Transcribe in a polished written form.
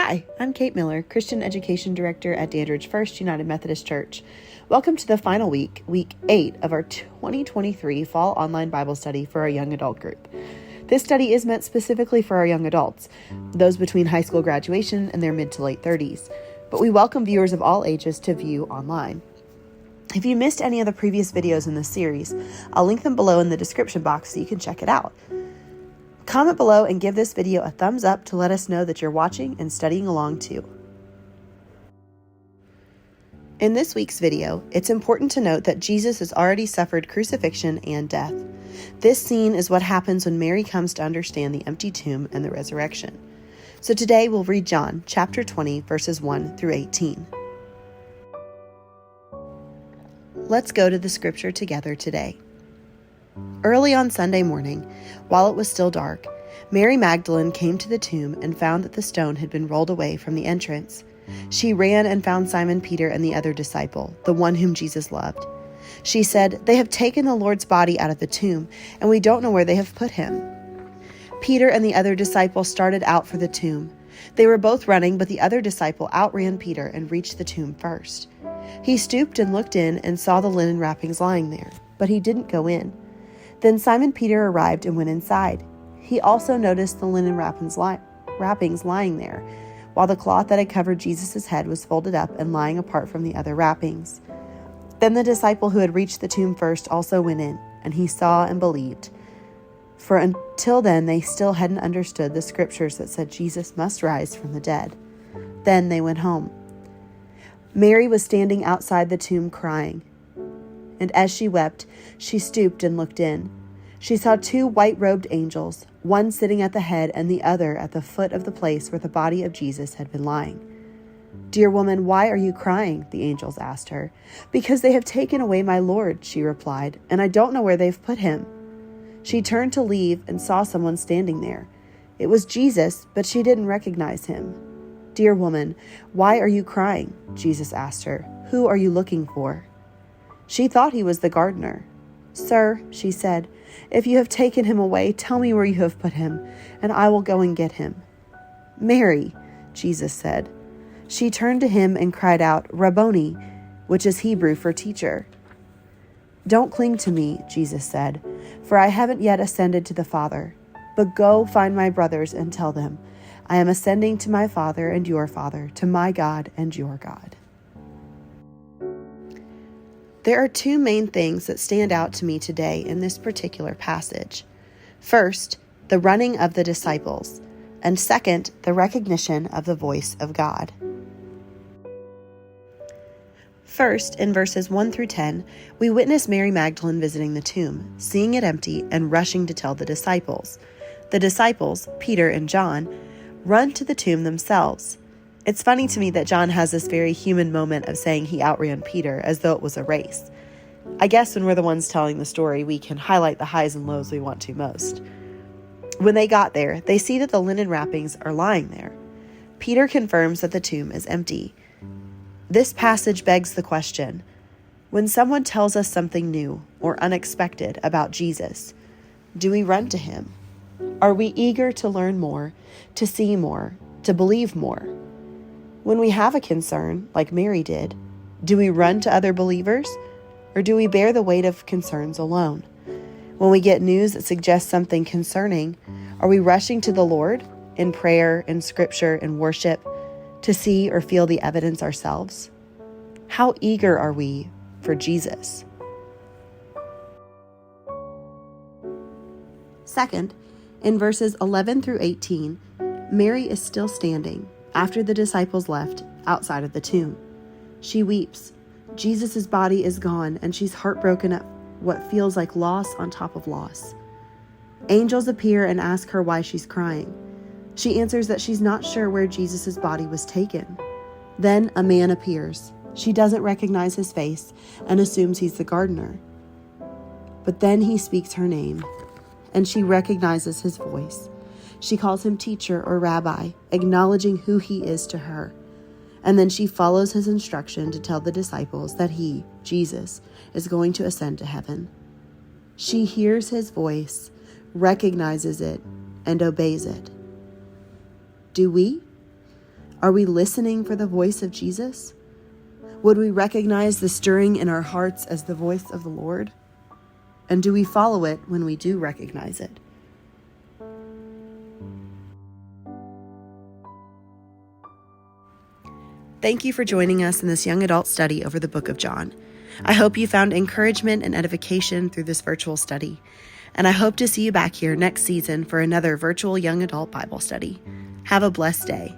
Hi, I'm Kate Miller, Christian Education Director at Dandridge First United Methodist Church. Welcome to the final week 8 of our 2023 Fall Online Bible Study for our young adult group. This study is meant specifically for our young adults, those between high school graduation and their mid to late 30s, but we welcome viewers of all ages to view online. If you missed any of the previous videos in this series, I'll link them below in the description box so you can check it out. Comment below and give this video a thumbs up to let us know that you're watching and studying along too. In this week's video, it's important to note that Jesus has already suffered crucifixion and death. This scene is what happens when Mary comes to understand the empty tomb and the resurrection. So today we'll read John chapter 20, verses 1 through 18. Let's go to the scripture together today. Early on Sunday morning, while it was still dark, Mary Magdalene came to the tomb and found that the stone had been rolled away from the entrance. She ran and found Simon Peter and the other disciple, the one whom Jesus loved. She said, "They have taken the Lord's body out of the tomb, and we don't know where they have put him." Peter and the other disciple started out for the tomb. They were both running, but the other disciple outran Peter and reached the tomb first. He stooped and looked in and saw the linen wrappings lying there, but he didn't go in. Then Simon Peter arrived and went inside. He also noticed the linen wrappings lying there, while the cloth that had covered Jesus' head was folded up and lying apart from the other wrappings. Then the disciple who had reached the tomb first also went in, and he saw and believed. For until then they still hadn't understood the scriptures that said Jesus must rise from the dead. Then they went home. Mary was standing outside the tomb crying. And as she wept, she stooped and looked in. She saw two white-robed angels, one sitting at the head and the other at the foot of the place where the body of Jesus had been lying. "Dear woman, why are you crying?" the angels asked her. "Because they have taken away my Lord," she replied, "and I don't know where they've put him." She turned to leave and saw someone standing there. It was Jesus, but she didn't recognize him. "Dear woman, why are you crying?" Jesus asked her. "Who are you looking for?" She thought he was the gardener. "Sir," she said, "if you have taken him away, tell me where you have put him, and I will go and get him." "Mary," Jesus said. She turned to him and cried out, "Rabboni," which is Hebrew for teacher. "Don't cling to me," Jesus said, "for I haven't yet ascended to the Father. But go find my brothers and tell them, I am ascending to my Father and your Father, to my God and your God." There are two main things that stand out to me today in this particular passage. First, the running of the disciples, and second, the recognition of the voice of God. First, in verses 1 through 10, we witness Mary Magdalene visiting the tomb, seeing it empty, and rushing to tell the disciples. The disciples, Peter and John, run to the tomb themselves. It's funny to me that John has this very human moment of saying he outran Peter as though it was a race. I guess when we're the ones telling the story, we can highlight the highs and lows we want to most. When they got there, they see that the linen wrappings are lying there. Peter confirms that the tomb is empty. This passage begs the question, when someone tells us something new or unexpected about Jesus, do we run to him? Are we eager to learn more, to see more, to believe more? When we have a concern, like Mary did, do we run to other believers, or do we bear the weight of concerns alone? When we get news that suggests something concerning, are we rushing to the Lord in prayer, in scripture, in worship, to see or feel the evidence ourselves? How eager are we for Jesus? Second, in verses 11 through 18, Mary is still standing after the disciples left outside of the tomb. She weeps. Jesus' body is gone, and she's heartbroken at what feels like loss on top of loss. Angels appear and ask her why she's crying. She answers that she's not sure where Jesus' body was taken. Then a man appears. She doesn't recognize his face and assumes he's the gardener. But then he speaks her name, and she recognizes his voice. She calls him teacher or rabbi, acknowledging who he is to her. And then she follows his instruction to tell the disciples that he, Jesus, is going to ascend to heaven. She hears his voice, recognizes it, and obeys it. Do we? Are we listening for the voice of Jesus? Would we recognize the stirring in our hearts as the voice of the Lord? And do we follow it when we do recognize it? Thank you for joining us in this young adult study over the book of John. I hope you found encouragement and edification through this virtual study, and I hope to see you back here next season for another virtual young adult Bible study. Have a blessed day.